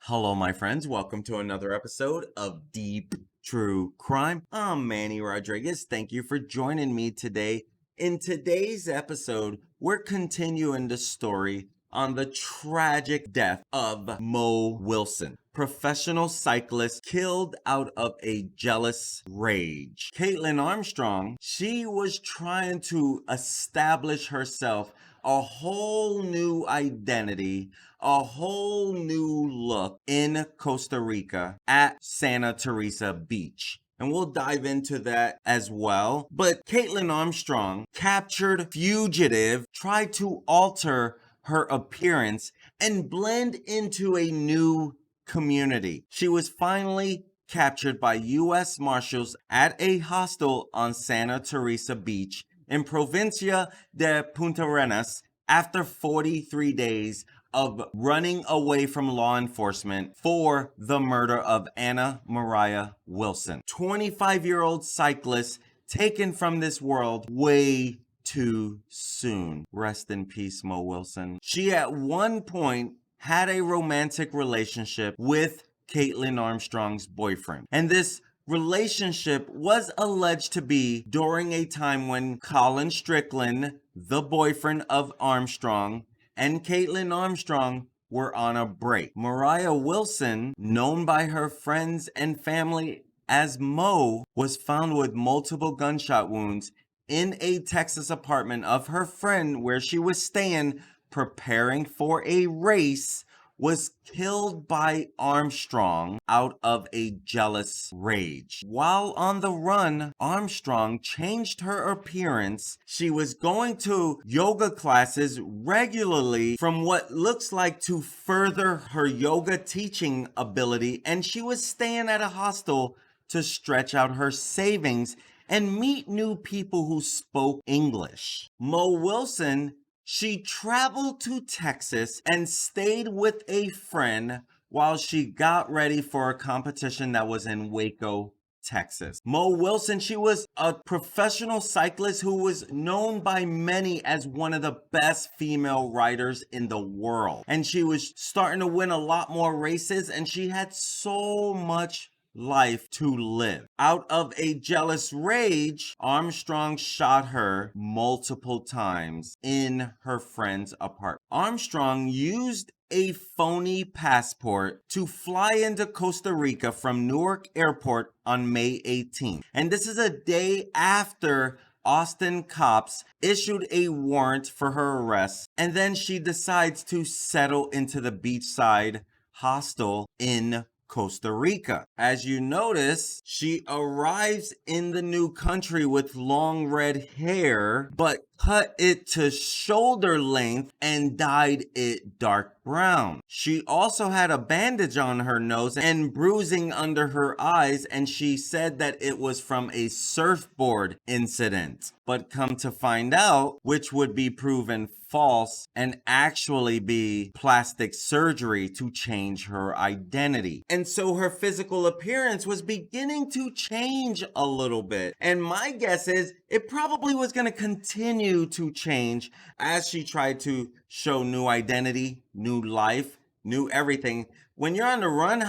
Hello, my friends. Welcome to another episode of Deep True Crime. I'm Manny Rodriguez. Thank you for joining me today. In today's episode, we're continuing the story on the tragic death of Mo Wilson, professional cyclist killed out of a jealous rage. Kaitlin Armstrong, she was trying to establish herself a whole new identity, a whole new look in Costa Rica at Santa Teresa Beach. And we'll dive into that as well. But Kaitlin Armstrong, captured fugitive, tried to alter her appearance and blend into a new community. She was finally captured by U.S. Marshals at a hostel on Santa Teresa Beach in Proincia de Puntarenas after 43 days of running away from law enforcement for the murder of Anna Moriah Wilson. 25-year-old cyclist taken from this world way too soon. Rest in peace, Mo Wilson. She at one point had a romantic relationship with Kaitlin Armstrong's boyfriend. And this relationship was alleged to be during a time when Colin Strickland, the boyfriend of Armstrong, and Kaitlin Armstrong were on a break. Moriah Wilson, known by her friends and family as Mo, was found with multiple gunshot wounds in a Texas apartment of her friend where she was staying preparing for a race, was killed by Armstrong out of a jealous rage. While on the run, Armstrong changed her appearance. She was going to yoga classes regularly from what looks like to further her yoga teaching ability, and she was staying at a hostel to stretch out her savings and meet new people who spoke English. Mo Wilson, she traveled to Texas and stayed with a friend while she got ready for a competition that was in Waco, Texas. Mo Wilson, she was a professional cyclist who was known by many as one of the best female riders in the world. And she was starting to win a lot more races, and she had so much life to live. Out of a jealous rage, Armstrong shot her multiple times in her friend's apartment. Armstrong used a phony passport to fly into Costa Rica from Newark Airport on May 18th. And this is a day after Austin cops issued a warrant for her arrest. And then she decides to settle into the beachside hostel in Costa Rica. As you notice, she arrives in the new country with long red hair, but cut it to shoulder length and dyed it dark brown. She also had a bandage on her nose and bruising under her eyes, and she said that it was from a surfboard incident. But come to find out, which would be proven false and actually be plastic surgery to change her identity. And so her physical appearance was beginning to change a little bit. And my guess is it probably was going to continue to change as she tried to show new identity, new life, new everything. When you're on the run,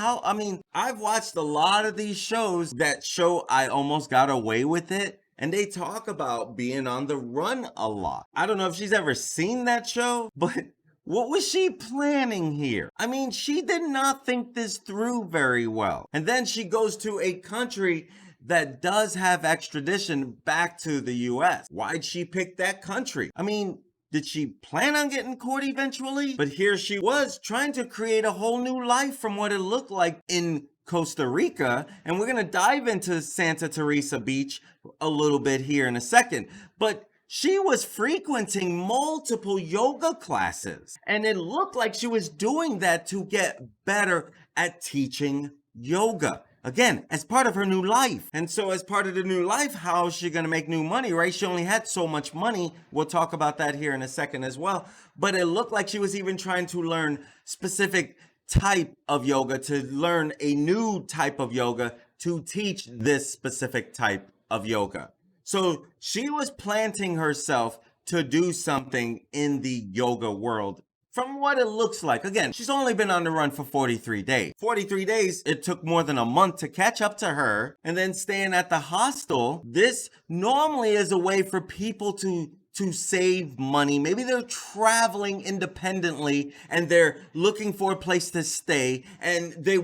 I've watched a lot of these shows that show I Almost Got Away with It. And they talk about being on the run a lot. I don't know if she's ever seen that show, but what was she planning here? I mean, she did not think this through very well. And then she goes to a country that does have extradition back to the U.S. Why'd she pick that country? I mean, did she plan on getting caught eventually? But here she was trying to create a whole new life from what it looked like in Costa Rica, and we're going to dive into Santa Teresa Beach a little bit here in a second. But she was frequenting multiple yoga classes, and it looked like she was doing that to get better at teaching yoga. Again, as part of her new life. And so as part of the new life, how is she going to make new money, right? She only had so much money. We'll talk about that here in a second as well. But it looked like she was even trying to learn specific type of yoga, to learn a new type of yoga to teach this specific type of yoga. So she was planting herself to do something in the yoga world From what it looks like, again, she's only been on the run for 43 days. 43 days, it took more than a month to catch up to her. And then staying at the hostel, this normally is a way for people to save money. Maybe they're traveling independently and they're looking for a place to stay, and they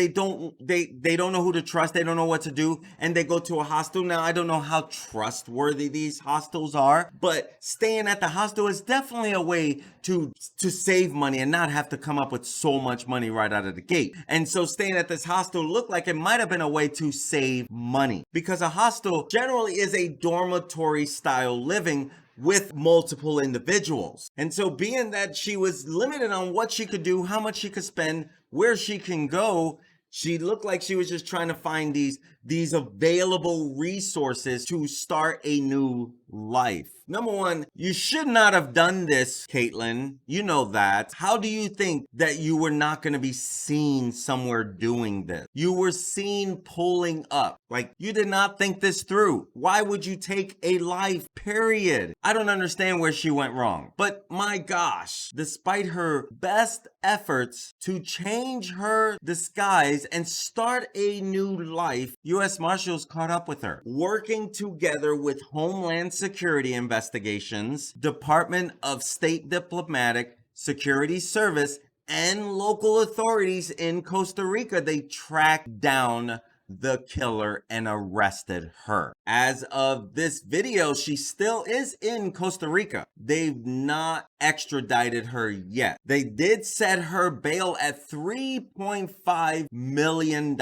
don't know who to trust, they don't know what to do, and they go to a hostel. Now, I don't know how trustworthy these hostels are, but staying at the hostel is definitely a way to save money and not have to come up with so much money right out of the gate. And so staying at this hostel looked like it might have been a way to save money, because a hostel generally is a dormitory style living with multiple individuals. And so being that she was limited on what she could do, how much she could spend, where she can go, she looked like she was just trying to find these available resources to start a new life. Number one, you should not have done this, Kaitlin. You know that. How do you think that you were not going to be seen somewhere doing this? You were seen pulling up. Like, you did not think this through. Why would you take a life, period? I don't understand where she went wrong. But my gosh, despite her best efforts to change her disguise and start a new life, U.S. Marshals caught up with her. Working together with Homeland Security investigations, Department of State Diplomatic Security Service, and local authorities in Costa Rica, they tracked down the killer and arrested her. As of this video, she still is in Costa Rica. They've not extradited her yet. They did set her bail at $3.5 million.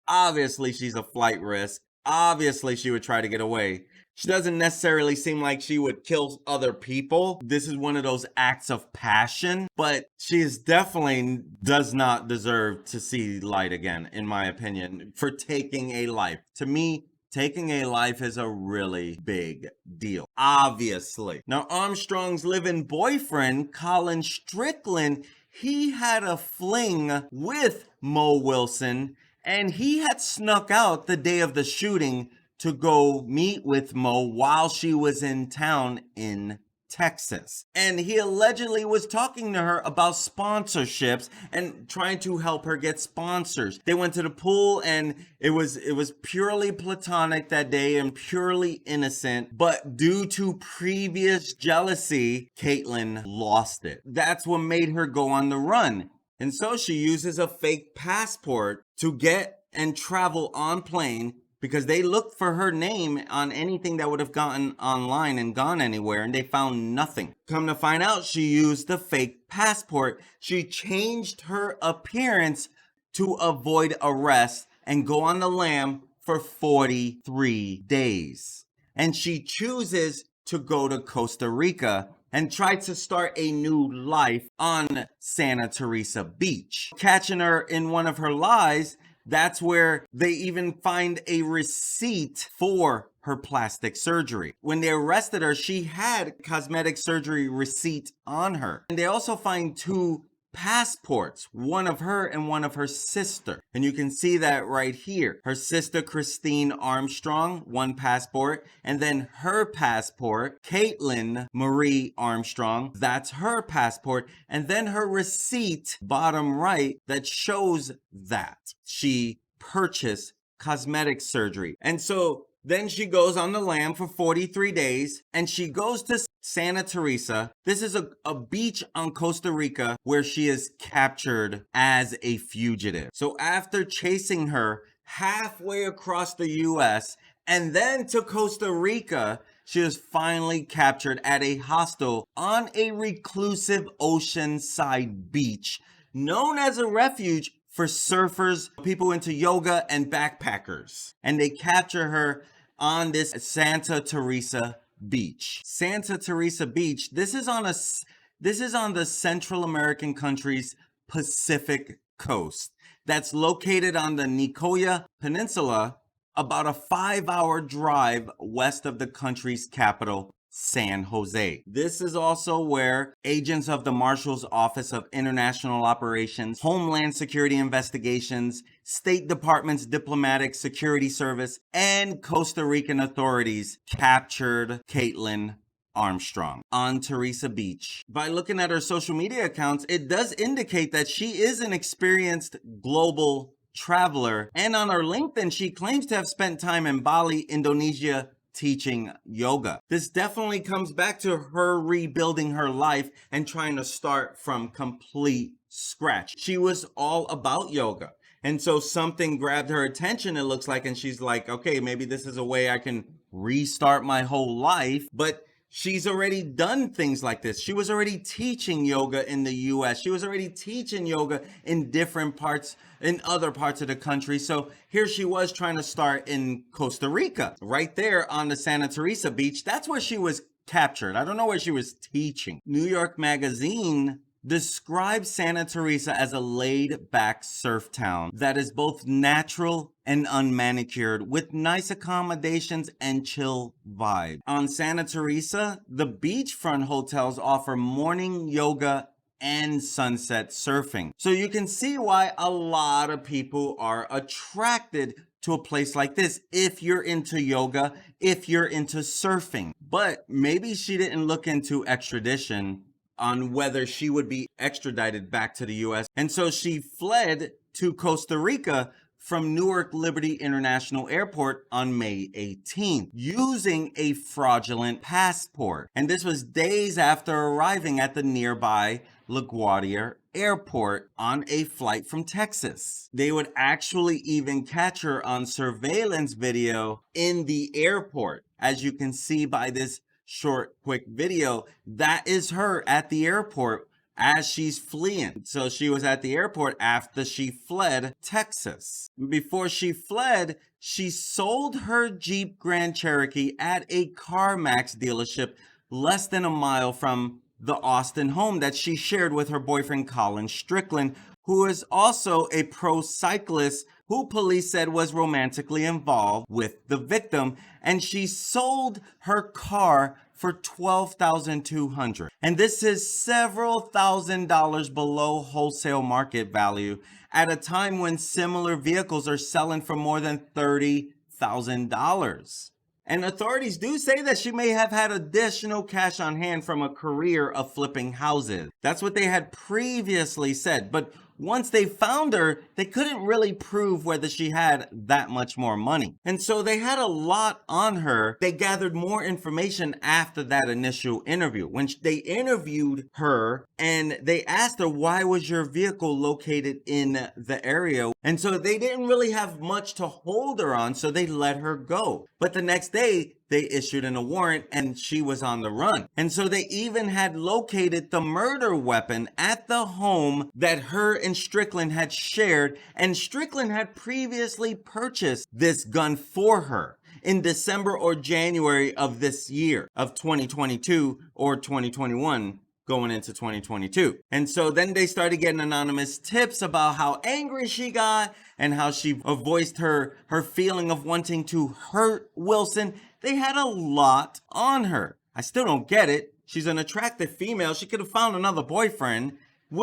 Obviously, she's a flight risk. Obviously, she would try to get away. She doesn't necessarily seem like she would kill other people. This is one of those acts of passion, but she is definitely does not deserve to see light again, in my opinion, for taking a life. To me, taking a life is a really big deal, obviously. Now, Armstrong's live-in boyfriend, Colin Strickland, he had a fling with Mo Wilson, and he had snuck out the day of the shooting to go meet with Mo while she was in town in Texas. And he allegedly was talking to her about sponsorships and trying to help her get sponsors. They went to the pool, and it was purely platonic that day and purely innocent. But due to previous jealousy, Kaitlin lost it. That's what made her go on the run. And so she uses a fake passport to get and travel on plane, because they looked for her name on anything that would have gotten online and gone anywhere, and they found nothing. Come to find out, she used the fake passport. She changed her appearance to avoid arrest and go on the lam for 43 days. And she chooses to go to Costa Rica and try to start a new life on Santa Teresa Beach. Catching her in one of her lies, that's where they even find a receipt for her plastic surgery. When they arrested her, she had cosmetic surgery receipt on her. And they also find two passports, one of her and one of her sister. And you can see that right here. Her sister, Kaitlin Armstrong, one passport. And then her passport, Kaitlin Marie Armstrong, that's her passport. And then her receipt, bottom right, that shows that she purchased cosmetic surgery. And so then she goes on the lam for 43 days, and she goes to Santa Teresa. This is a beach on Costa Rica where she is captured as a fugitive. So after chasing her halfway across the U.S. and then to Costa Rica, she was finally captured at a hostel on a reclusive oceanside beach known as a refuge for surfers, people into yoga, and backpackers. And they capture her on this Santa Teresa Beach. Santa Teresa Beach, this is on the Central American country's Pacific coast. That's located on the Nicoya Peninsula, about a 5-hour drive west of the country's capital, San Jose. This is also where agents of the Marshal's Office of International Operations, Homeland Security Investigations, State Department's Diplomatic Security Service, and Costa Rican authorities captured Kaitlin Armstrong on Teresa Beach. By looking at her social media accounts, it does indicate that she is an experienced global traveler. And on her LinkedIn, she claims to have spent time in Bali, Indonesia, teaching yoga. This definitely comes back to her rebuilding her life and trying to start from complete scratch. She was all about yoga. And so something grabbed her attention, it looks like, and she's like, okay, maybe this is a way I can restart my whole life. But she's already done things like this. She was already teaching yoga in the US. She was already teaching yoga in different parts, in other parts of the country. So here she was trying to start in Costa Rica, right there on the Santa Teresa Beach. That's where she was captured. I don't know where she was teaching. New York Magazine describes Santa Teresa as a laid-back surf town that is both natural and unmanicured with nice accommodations and chill vibe. On Santa Teresa, the beachfront hotels offer morning yoga and sunset surfing. So you can see why a lot of people are attracted to a place like this if you're into yoga, if you're into surfing. But maybe she didn't look into extradition on whether she would be extradited back to the US. And so she fled to Costa Rica from Newark Liberty International Airport on May 18th using a fraudulent passport. And this was days after arriving at the nearby LaGuardia Airport on a flight from Texas. They would actually even catch her on surveillance video in the airport. As you can see by this short, quick video, that is her at the airport as she's fleeing. So she was at the airport after she fled Texas. Before she fled, she sold her Jeep Grand Cherokee at a CarMax dealership less than a mile from the Austin home that she shared with her boyfriend Colin Strickland, who is also a pro cyclist who police said was romantically involved with the victim. And she sold her car for $12,200. And this is several $1,000s below wholesale market value at a time when similar vehicles are selling for more than $30,000. And authorities do say that she may have had additional cash on hand from a career of flipping houses. That's what they had previously said. But once they found her, they couldn't really prove whether she had that much more money. And so they had a lot on her. They gathered more information after that initial interview. When they interviewed her and they asked her, why was your vehicle located in the area? And so they didn't really have much to hold her on, so they let her go. But the next day, they issued a warrant and she was on the run. And so they even had located the murder weapon at the home that her and Strickland had shared. And Strickland had previously purchased this gun for her in December or January of this year of 2022 or 2021. Going into 2022. And so then they started getting anonymous tips about how angry she got and how she voiced her feeling of wanting to hurt Wilson. They had a lot on her. I still don't get it. She's an attractive female. She could have found another boyfriend.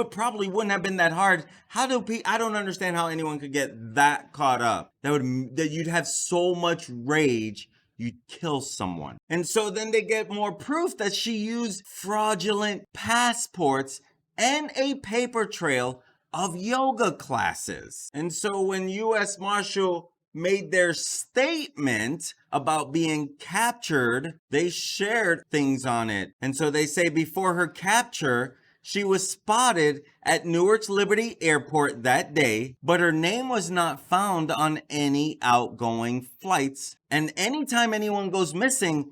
Probably wouldn't have been that hard. I don't understand how anyone could get that caught up. That you'd have so much rage you'd kill someone. And so then they get more proof that she used fraudulent passports and a paper trail of yoga classes. And so when U.S. Marshal made their statement about being captured, they shared things on it. And so they say before her capture, she was spotted at Newark's Liberty Airport that day, but her name was not found on any outgoing flights. And anytime anyone goes missing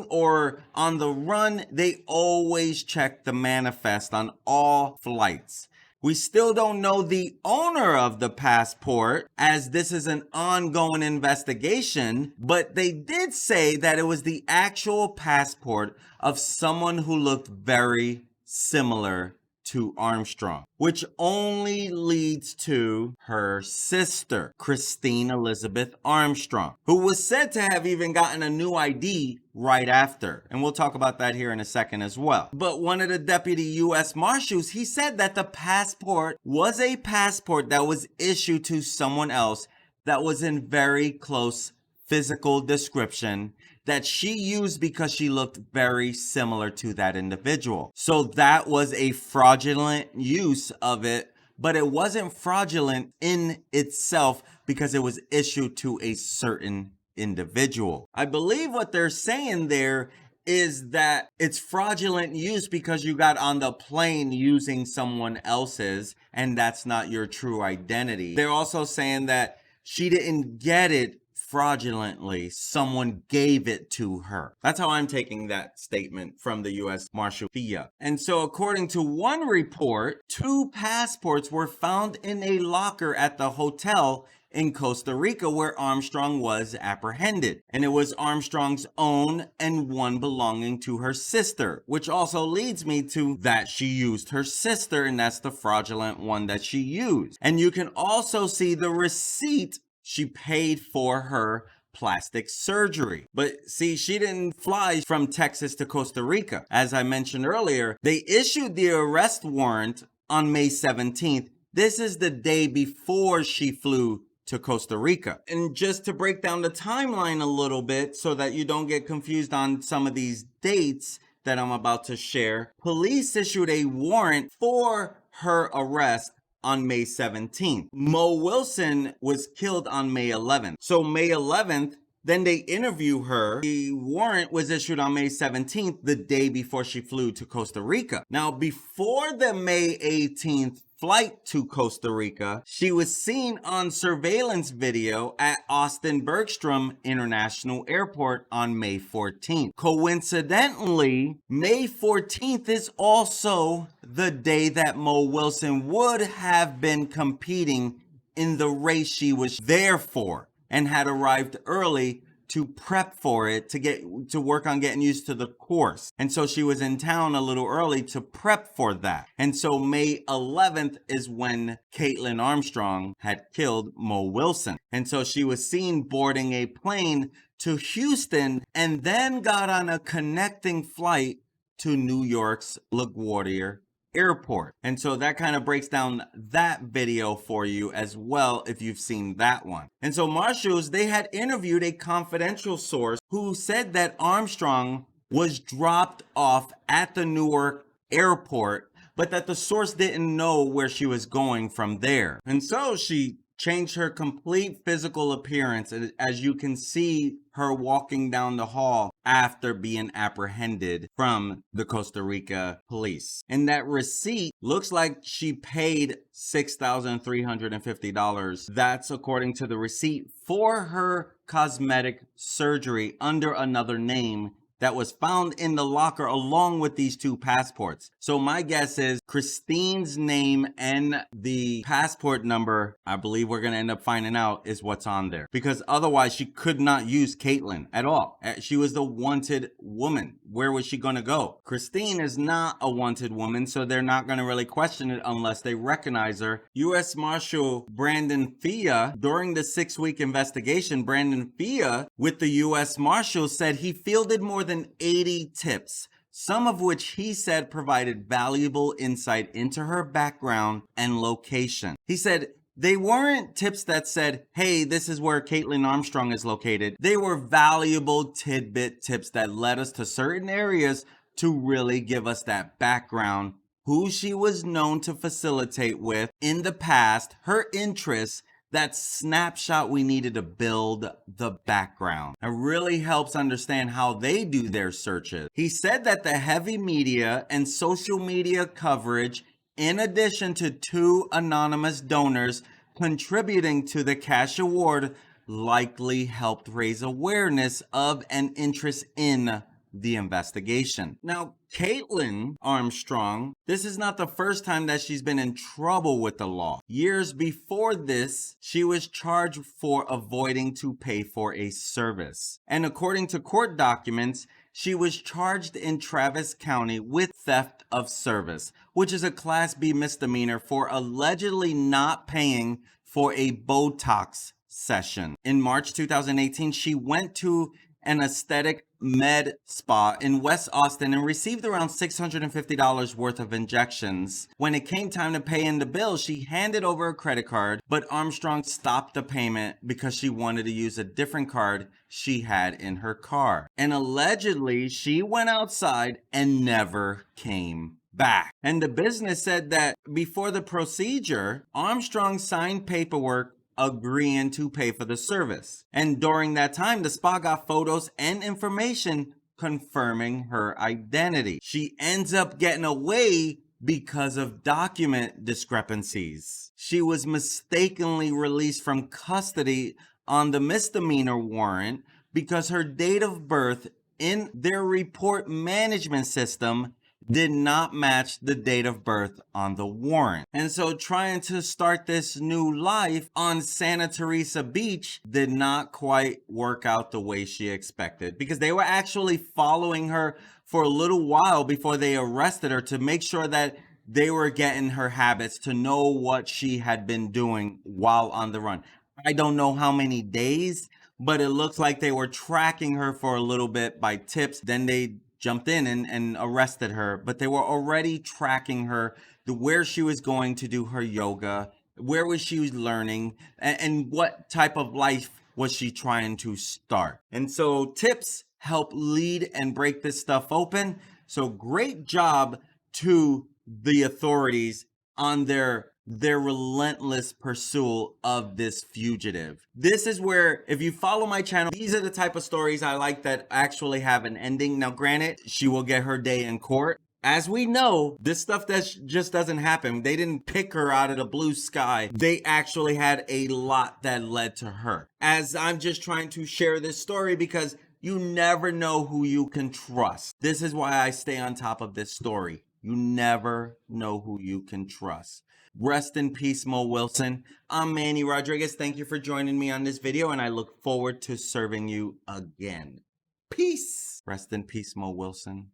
or on the run, they always check the manifest on all flights. We still don't know the owner of the passport, as this is an ongoing investigation, but they did say that it was the actual passport of someone who looked very similar to Armstrong, which only leads to her sister, Christine Elizabeth Armstrong, who was said to have even gotten a new ID right after. And we'll talk about that here in a second as well. But one of the deputy U.S. Marshals, he said that the passport was a passport that was issued to someone else that was in very close physical description that she used because she looked very similar to that individual. So that was a fraudulent use of it, but it wasn't fraudulent in itself because it was issued to a certain individual. I believe what they're saying there is that it's fraudulent use because you got on the plane using someone else's, and that's not your true identity. They're also saying that she didn't get it fraudulently. Someone gave it to her. That's how I'm taking that statement from the U.S. Marshal FIA. And so according to one report, 2 passports were found in a locker at the hotel in Costa Rica where Armstrong was apprehended. And it was Armstrong's own and one belonging to her sister, which also leads me to that she used her sister, and that's the fraudulent one that she used. And you can also see the receipt she paid for her plastic surgery. But see, she didn't fly from Texas to Costa Rica. As I mentioned earlier, they issued the arrest warrant on May 17th. This is the day before she flew to Costa Rica. And just to break down the timeline a little bit so that you don't get confused on some of these dates that I'm about to share, police issued a warrant for her arrest on May 17th. Mo Wilson was killed on May 11th. So May 11th, then they interview her. The warrant was issued on May 17th, the day before she flew to Costa Rica. Now, before the May 18th flight to Costa Rica, she was seen on surveillance video at Austin Bergstrom International Airport on May 14th. Coincidentally, May 14th is also the day that Mo Wilson would have been competing in the race she was there for, and had arrived early to prep for it, to work on getting used to the course. And so she was in town a little early to prep for that. And so May 11th is when Kaitlin Armstrong had killed Mo Wilson. And so she was seen boarding a plane to Houston and then got on a connecting flight to New York's LaGuardia Airport. And so that kind of breaks down that video for you as well if you've seen that one. And so Marshals, they had interviewed a confidential source who said that Armstrong was dropped off at the Newark airport, but that the source didn't know where she was going from there. And so she changed her complete physical appearance, as you can see her walking down the hall after being apprehended from the Costa Rica police. And that receipt looks like she paid $6,350. That's according to the receipt for her cosmetic surgery under another name that was found in the locker along with these 2 passports. So my guess is Christine's name and the passport number, I believe we're going to end up finding out, is what's on there. Because otherwise she could not use Kaitlin at all. She was the wanted woman. Where was she going to go? Christine is not a wanted woman, so they're not going to really question it unless they recognize her. U.S. Marshal Brandon Fia, during the 6-week investigation, Brandon Fia with the U.S. Marshals said he fielded more than 80 tips, some of which he said provided valuable insight into her background and location. He said they weren't tips that said, hey, this is where Kaitlin Armstrong is located. They were valuable tidbit tips that led us to certain areas to really give us that background, who she was known to facilitate with in the past, her interests, that snapshot we needed to build the background. It really helps understand how they do their searches. He said that the heavy media and social media coverage, in addition to 2 anonymous donors contributing to the cash award, likely helped raise awareness of and interest in the investigation. Now, Kaitlin Armstrong, this is not the first time that she's been in trouble with the law. Years before this, she was charged for avoiding to pay for a service. And according to court documents, she was charged in Travis County with theft of service, which is a Class B misdemeanor for allegedly not paying for a Botox session. In March 2018, she went to an aesthetic med spa in West Austin and received around $650 worth of injections. When it came time to pay in the bill, she handed over a credit card, but Armstrong stopped the payment because she wanted to use a different card she had in her car. And allegedly, she went outside and never came back. And the business said that before the procedure, Armstrong signed paperwork agreeing to pay for the service. And during that time, the spa got photos and information confirming her identity. She ends up getting away because of document discrepancies. She was mistakenly released from custody on the misdemeanor warrant because her date of birth in their report management system did not match the date of birth on the warrant. And so trying to start this new life on Santa Teresa Beach did not quite work out the way she expected, because they were actually following her for a little while before they arrested her to make sure that they were getting her habits, to know what she had been doing while on the run. I don't know how many days, but it looks like they were tracking her for a little bit by tips. Then they jumped in and arrested her, but they were already tracking her, where she was going to do her yoga, where was she learning, and what type of life was she trying to start. And so tips help lead and break this stuff open. So great job to the authorities on their relentless pursuit of this fugitive. This is where, if you follow my channel, these are the type of stories I like that actually have an ending. Now, granted, she will get her day in court. As we know, this stuff that just doesn't happen. They didn't pick her out of the blue sky. They actually had a lot that led to her. As I'm just trying to share this story, because you never know who you can trust. This is why I stay on top of this story. You never know who you can trust. Rest in peace, Mo Wilson. I'm Manny Rodriguez. Thank you for joining me on this video, and I look forward to serving you again. Peace. Rest in peace, Mo Wilson.